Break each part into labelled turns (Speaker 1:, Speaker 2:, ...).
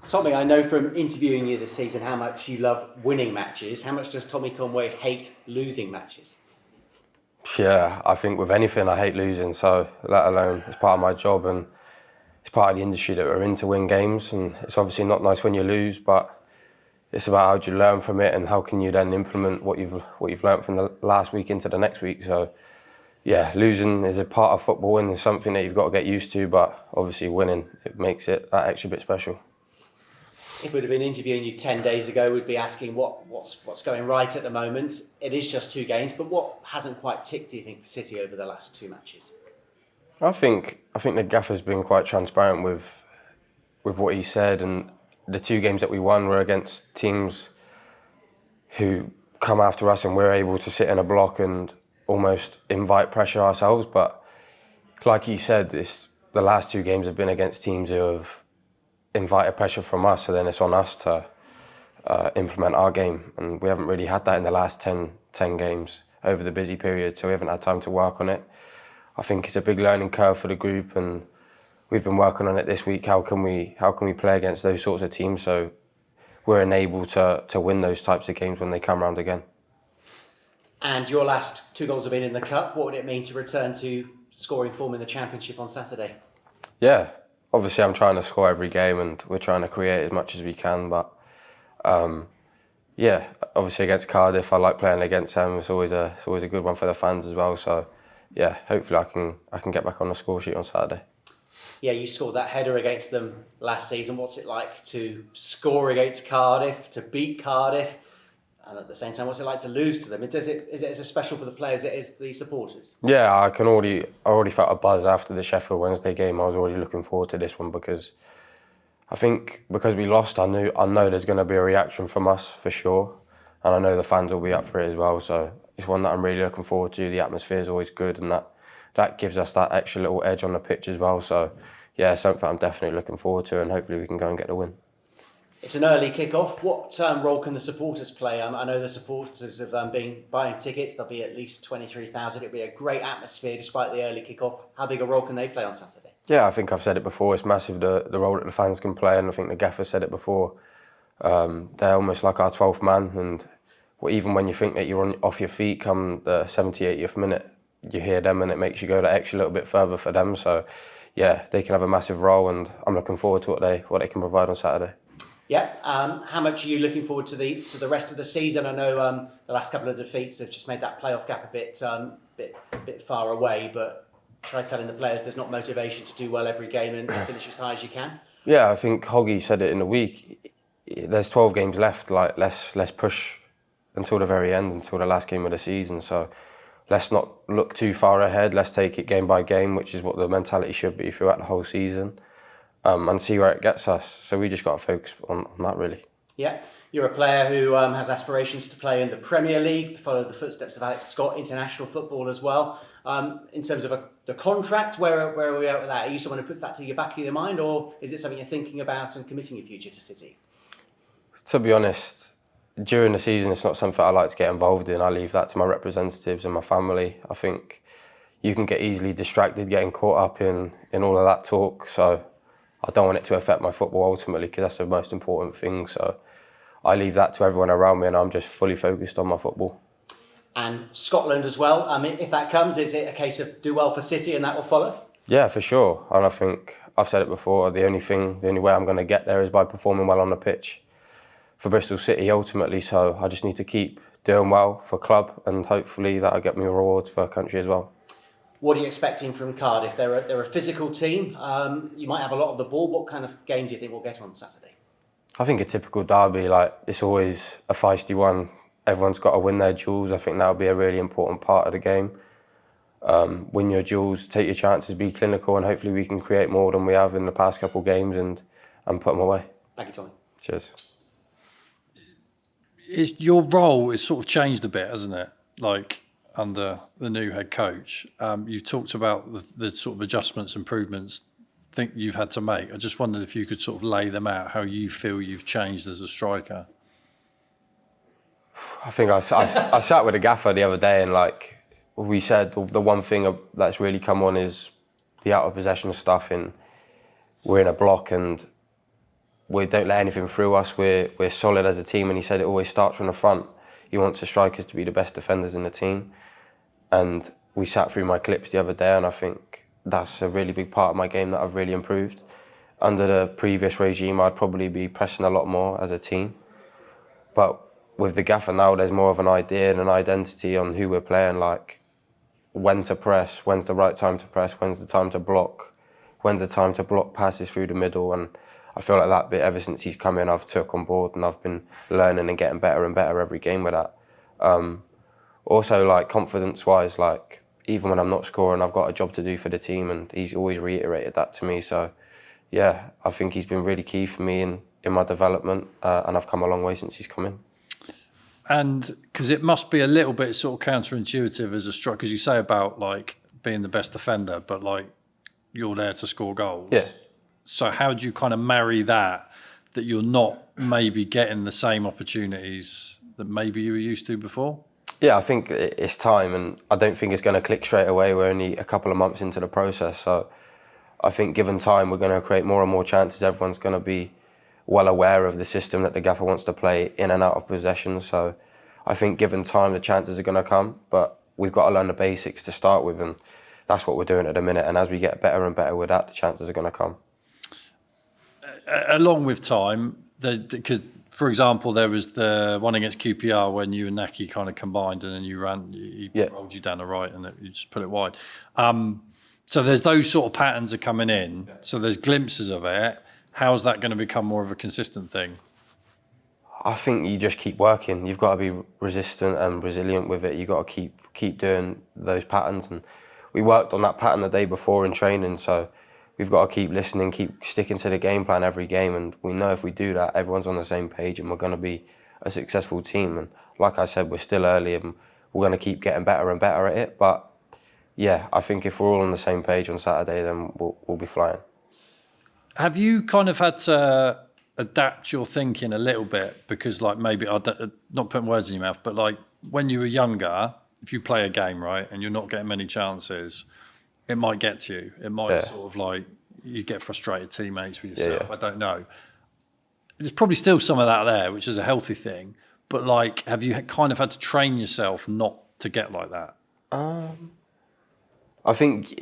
Speaker 1: Tommy, I know from interviewing you this season how much you love winning matches. How much does Tommy Conway hate losing matches?
Speaker 2: Yeah, I think with anything I hate losing, so let alone it's part of my job and it's part of the industry that we're in to win games, and it's obviously not nice when you lose, but it's about how do you learn from it and how can you then implement what you've learned from the last week into the next week. So yeah, losing is a part of football and it's something that you've got to get used to, but obviously winning, it makes it that extra bit special.
Speaker 1: If we'd have been interviewing you 10 days ago, we'd be asking what's going right at the moment. It is just 2 games, but what hasn't quite ticked, do you think, for City over the last 2 matches?
Speaker 2: I think the gaffer's been quite transparent with what he said, and the 2 games that we won were against teams who come after us and we're able to sit in a block and almost invite pressure ourselves. But like he said, the last 2 games have been against teams who have invited pressure from us, so then it's on us to implement our game, and we haven't really had that in the last 10 games over the busy period, so we haven't had time to work on it. I think it's a big learning curve for the group, and we've been working on it this week. How can we play against those sorts of teams so we're enabled to win those types of games when they come around again?
Speaker 1: And your last 2 goals have been in the Cup. What would it mean to return to scoring form in the Championship on Saturday?
Speaker 2: Yeah, obviously I'm trying to score every game and we're trying to create as much as we can, but yeah, obviously against Cardiff, I like playing against them. It's always a good one for the fans as well. So yeah, hopefully I can get back on the score sheet on Saturday.
Speaker 1: Yeah, you scored that header against them last season. What's it like to score against Cardiff, to beat Cardiff, and at the same time, what's it like to lose to them? Is it as special for the players as it is the supporters?
Speaker 2: Yeah, I already felt a buzz after the Sheffield Wednesday game. I was already looking forward to this one because I think because we lost, I know there's going to be a reaction from us for sure, and I know the fans will be up for it as well. So it's one that I'm really looking forward to. The atmosphere is always good, and that gives us that extra little edge on the pitch as well. So yeah, something I'm definitely looking forward to, and hopefully we can go and get the win.
Speaker 1: It's an early kick-off. What role can the supporters play? I know the supporters have been buying tickets. There'll be at least 23,000. It'll be a great atmosphere despite the early kick-off. How big a role can they play on Saturday? Yeah,
Speaker 2: I think I've said it before. It's massive, the role that the fans can play, and I think the gaffer said it before. They're almost like our 12th man, and even when you think that you're off your feet come the 70th, 80th minute, you hear them and it makes you go that extra little bit further for them. So yeah, they can have a massive role, and I'm looking forward to what they can provide on Saturday.
Speaker 1: Yeah. How much are you looking forward to the rest of the season? I know the last couple of defeats have just made that playoff gap a bit far away, but try telling the players there's not motivation to do well every game and finish as high as you can.
Speaker 2: Yeah, I think Hoggy said it in the week. There's 12 games left. Like let's push until the very end, until the last game of the season. So let's not look too far ahead. Let's take it game by game, which is what the mentality should be throughout the whole season. And see where it gets us. So we just got to focus on that, really.
Speaker 1: Yeah, you're a player who has aspirations to play in the Premier League, follow the footsteps of Alex Scott, international football as well. In terms of the contract, where are we at with that? Are you someone who puts that to your back of your mind, or is it something you're thinking about and committing your future to City?
Speaker 2: To be honest, during the season, it's not something I like to get involved in. I leave that to my representatives and my family. I think you can get easily distracted getting caught up in all of that talk. So I don't want it to affect my football ultimately, because that's the most important thing. So I leave that to everyone around me, and I'm just fully focused on my football.
Speaker 1: And Scotland as well. I mean, if that comes, is it a case of do well for City and that will follow?
Speaker 2: Yeah, for sure. And I think I've said it before. The only way I'm going to get there is by performing well on the pitch for Bristol City ultimately. So I just need to keep doing well for club, and hopefully that'll get me rewards for country as well.
Speaker 1: What are you expecting from Cardiff? They're a physical team. You might have a lot of the ball. What kind of game do you think we'll get on Saturday?
Speaker 2: I think a typical derby, it's always a feisty one. Everyone's got to win their duels. I think that'll be a really important part of the game. Win your duels, take your chances, be clinical, and hopefully we can create more than we have in the past couple of games and put them away.
Speaker 1: Thank you, Tommy.
Speaker 2: Cheers.
Speaker 3: Your role has sort of changed a bit, hasn't it? Under the new head coach, you've talked about the sort of adjustments, improvements, think you've had to make. I just wondered if you could sort of lay them out, how you feel you've changed as a striker.
Speaker 2: I think I sat with a gaffer the other day, and we said, the one thing that's really come on is the out of possession stuff. And we're in a block, and we don't let anything through us. We're solid as a team, and he said it always starts from the front. He wants the strikers to be the best defenders in the team. And we sat through my clips the other day, and I think that's a really big part of my game that I've really improved. Under the previous regime, I'd probably be pressing a lot more as a team. But with the gaffer now, there's more of an idea and an identity on who we're playing, like when to press, when's the right time to press, when's the time to block, when's the time to block passes through the middle. And I feel like that bit, ever since he's come in, I've took on board, and I've been learning and getting better and better every game with that. Also, like confidence-wise, like even when I'm not scoring, I've got a job to do for the team, and he's always reiterated that to me. So, yeah, I think he's been really key for me in my development, and I've come a long way since he's come in.
Speaker 3: And because it must be a little bit sort of counterintuitive as a striker, because you say about like being the best defender, but like you're there to score goals.
Speaker 2: Yeah.
Speaker 3: So how do you kind of marry that you're not maybe getting the same opportunities that maybe you were used to before?
Speaker 2: Yeah, I think it's time, and I don't think it's going to click straight away. We're only a couple of months into the process, so I think given time, we're going to create more and more chances. Everyone's going to be well aware of the system that the gaffer wants to play in and out of possession. So I think given time, the chances are going to come, but we've got to learn the basics to start with, and that's what we're doing at the minute. And as we get better and better with that, the chances are going to come.
Speaker 3: Along with time, because for example, there was the one against QPR when you and Naki kind of combined, and then you rolled you down the right, and you just put it wide. So there's those sort of patterns are coming in. So there's glimpses of it. How's that going to become more of a consistent thing?
Speaker 2: I think you just keep working. You've got to be resistant and resilient with it. You've got to keep doing those patterns. And we worked on that pattern the day before in training, so we've got to keep listening, keep sticking to the game plan every game. And we know if we do that, everyone's on the same page and we're going to be a successful team. And like I said, we're still early and we're going to keep getting better and better at it. But yeah, I think if we're all on the same page on Saturday, then we'll be flying.
Speaker 3: Have you kind of had to adapt your thinking a little bit? Because like maybe, not putting words in your mouth, but like when you were younger, if you play a game, right, and you're not getting many chances, it might get to you. It might sort of like, you get frustrated teammates with yourself. Yeah. I don't know. There's probably still some of that there, which is a healthy thing. But like, have you kind of had to train yourself not to get like that?
Speaker 2: I think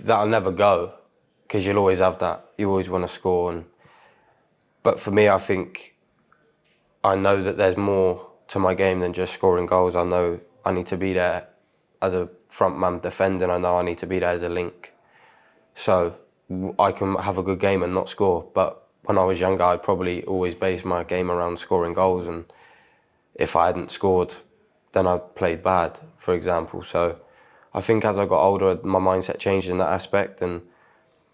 Speaker 2: that'll never go, because you'll always have that. You always want to score. But for me, I think I know that there's more to my game than just scoring goals. I know I need to be there as a front man defending. I know I need to be there as a link. So I can have a good game and not score. But when I was younger, I'd probably always base my game around scoring goals. And if I hadn't scored, then I played bad, for example. So I think as I got older, my mindset changed in that aspect. And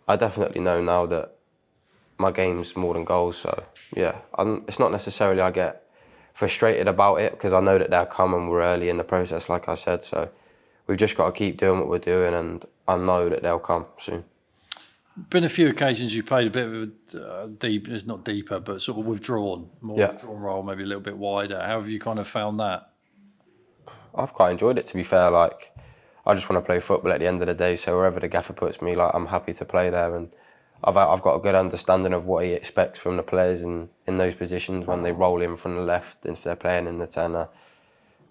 Speaker 2: I definitely know now that my game's more than goals. So yeah, it's not necessarily I get frustrated about it, because I know that they'll come and we're early in the process, like I said. So we've just got to keep doing what we're doing, and I know that they'll come soon.
Speaker 3: Been a few occasions you played a bit of a deep, it's not deeper, but sort of withdrawn role, maybe a little bit wider. How have you kind of found that?
Speaker 2: I've quite enjoyed it, to be fair. Like, I just want to play football at the end of the day, so wherever the gaffer puts me, like, I'm happy to play there. And I've got a good understanding of what he expects from the players in those positions when they roll in from the left, if they're playing in the 10,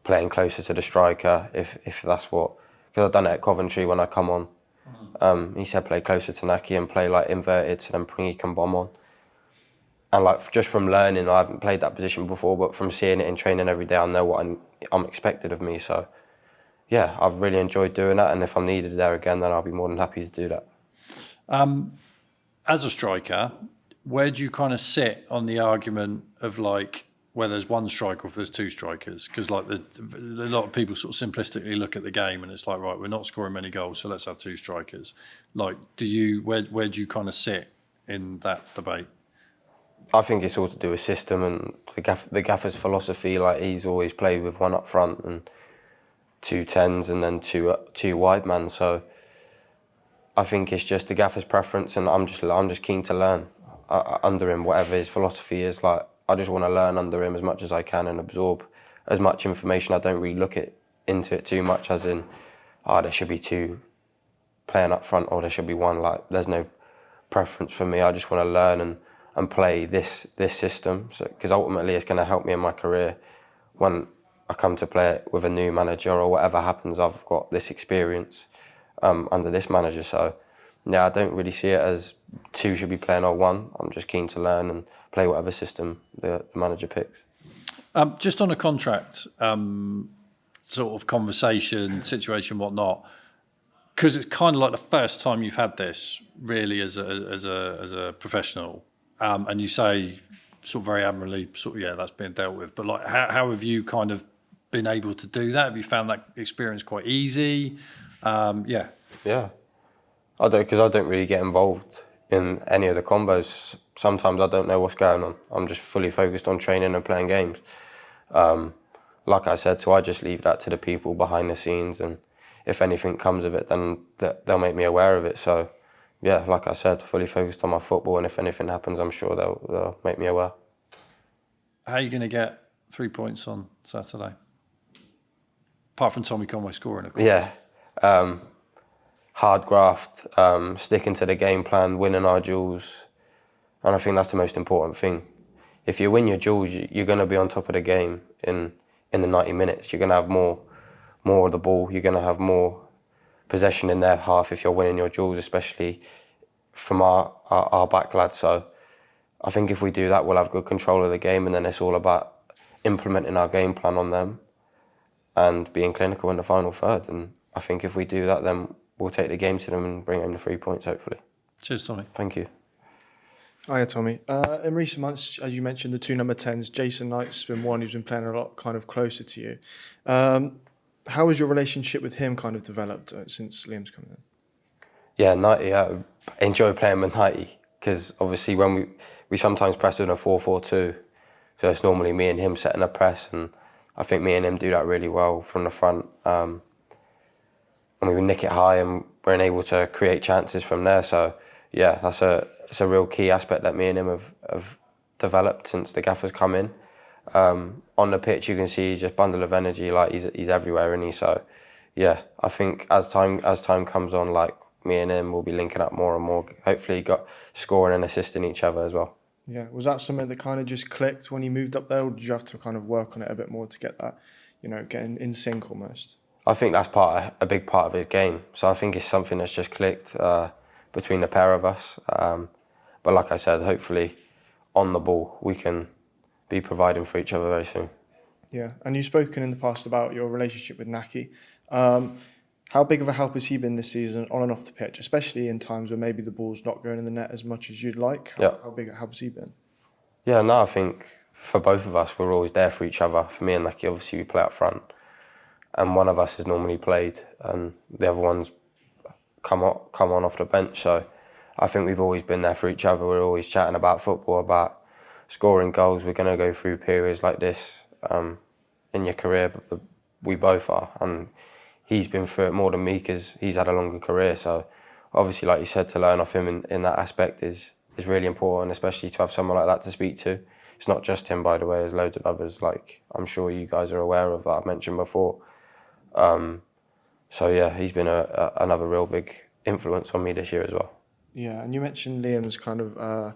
Speaker 2: playing closer to the striker, if that's what... Because I've done it at Coventry when I come on. He said play closer to Naki and play like inverted, so then Pringy can bomb on. And like just from learning, I haven't played that position before, but from seeing it in training every day, I know what I'm expected of me. So yeah, I've really enjoyed doing that, and if I'm needed there again, then I'll be more than happy to do that.
Speaker 3: As a striker, where do you kind of sit on the argument of like where there's one striker or if there's two strikers? Because like a lot of people sort of simplistically look at the game and it's like, right, we're not scoring many goals, so let's have two strikers. Like, where do you kind of sit in that debate?
Speaker 2: I think it's all to do with system and the gaffer's philosophy. Like, he's always played with one up front and 2 10s and then two wide man. So I think it's just the gaffer's preference, and I'm just keen to learn under him, whatever his philosophy is. Like, I just want to learn under him as much as I can and absorb as much information. I don't really look into it too much, as in, there should be 2 playing up front or there should be 1. Like, there's no preference for me. I just want to learn, and and play this system. So because ultimately it's going to help me in my career when I come to play it with a new manager or whatever happens. I've got this experience under this manager. So yeah, I don't really see it as two should be playing or one. I'm just keen to learn and play whatever system the manager picks.
Speaker 3: Just on a contract sort of conversation, situation, whatnot, because it's kind of like the first time you've had this really as a professional, and you say sort of very admirably, sort of, yeah, that's being dealt with. But like, how have you kind of been able to do that? Have you found that experience quite easy? Yeah.
Speaker 2: I don't really get involved in any of the combos. Sometimes I don't know what's going on. I'm just fully focused on training and playing games. Like I said, so I just leave that to the people behind the scenes, and if anything comes of it, then they'll make me aware of it. So yeah, like I said, fully focused on my football, and if anything happens, I'm sure they'll make me aware.
Speaker 3: How are you going to get 3 points on Saturday? Apart from Tommy Conway scoring, of course.
Speaker 2: Yeah. Hard graft, sticking to the game plan, winning our duels, and I think that's the most important thing. If you win your duels, you're going to be on top of the game in the 90 minutes. You're going to have more of the ball. You're going to have more possession in their half if you're winning your duels, especially from our back lads. So I think if we do that, we'll have good control of the game, and then it's all about implementing our game plan on them and being clinical in the final third. And I think if we do that, then we'll take the game to them and bring them the 3 points, hopefully.
Speaker 3: Cheers, Tommy.
Speaker 2: Thank you.
Speaker 4: Hiya, Tommy. In recent months, as you mentioned, the two number 10s, Jason Knight's been one who's been playing a lot kind of closer to you. How has your relationship with him kind of developed since Liam's come in?
Speaker 2: Yeah, Knighty, I enjoy playing with Knighty because obviously when we sometimes press in a 4-4-2, so it's normally me and him setting a press, and I think me and him do that really well from the front. And we nick it high and we're able to create chances from there. So yeah, it's a real key aspect that me and him have developed since the gaffer's come in. On the pitch, you can see he's just a bundle of energy, like he's everywhere, isn't he? So yeah, I think as time comes on, like me and him will be linking up more and more. Hopefully, got scoring and assisting each other as well.
Speaker 4: Yeah, was that something that kind of just clicked when you moved up there, or did you have to kind of work on it a bit more to get that, getting in sync almost?
Speaker 2: I think that's a big part of his game. So I think it's something that's just clicked between the pair of us. But like I said, hopefully on the ball we can be providing for each other very soon.
Speaker 4: Yeah, and you've spoken in the past about your relationship with Naki. How big of a help has he been this season on and off the pitch, especially in times where maybe the ball's not going in the net as much as you'd like? How big a help has he been?
Speaker 2: Yeah, no, I think for both of us, we're always there for each other. For me and Naki, obviously we play up front, and one of us is normally played, and the other one's come on off the bench. So I think we've always been there for each other. We're always chatting about football, about scoring goals. We're going to go through periods like this in your career, but we both are. And he's been through it more than me because he's had a longer career. So obviously, like you said, to learn off him in that aspect is really important, especially to have someone like that to speak to. It's not just him, by the way. There's loads of others, like I'm sure you guys are aware of, that I've mentioned before. So yeah, he's been another real big influence on me this year as well.
Speaker 4: Yeah, and you mentioned Liam's kind of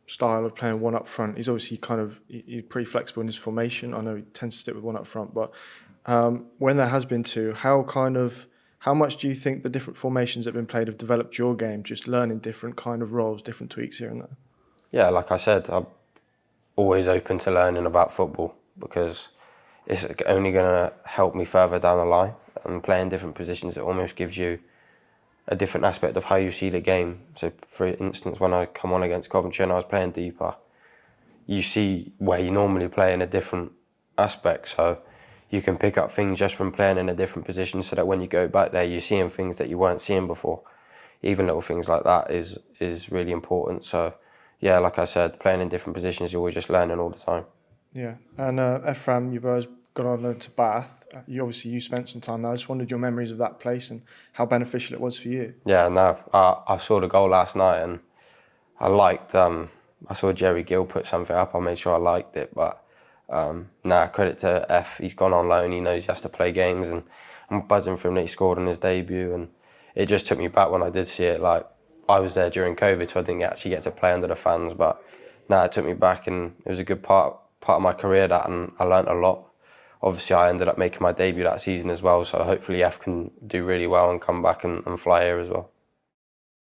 Speaker 4: style of playing one up front. He's obviously he's pretty flexible in his formation. I know he tends to stick with one up front, but when there has been two, how much do you think the different formations that have been played have developed your game, just learning different kind of roles, different tweaks here and there? Yeah,
Speaker 2: like I said, I'm always open to learning about football because it's only going to help me further down the line, and playing different positions, it almost gives you a different aspect of how you see the game. So for instance, when I come on against Coventry and I was playing deeper, you see where you normally play in a different aspect. So you can pick up things just from playing in a different position, so that when you go back there, you're seeing things that you weren't seeing before. Even little things like that is really important. So yeah, like I said, playing in different positions, you're always just learning all the time.
Speaker 4: Yeah, and Ephraim, you guys gone on loan to Bath. You spent some time there. I just wondered your memories of that place and how beneficial it was for you. Yeah,
Speaker 2: no, I saw the goal last night and I liked. I saw Jerry Gill put something up. I made sure I liked it, but credit to F. He's gone on loan. He knows he has to play games, and I'm buzzing for him that he scored on his debut. And it just took me back when I did see it. Like I was there during COVID, so I didn't actually get to play under the fans, but it took me back, and it was a good part of my career, that, and I learnt a lot. Obviously, I ended up making my debut that season as well, so hopefully F can do really well and come back and fly here as well.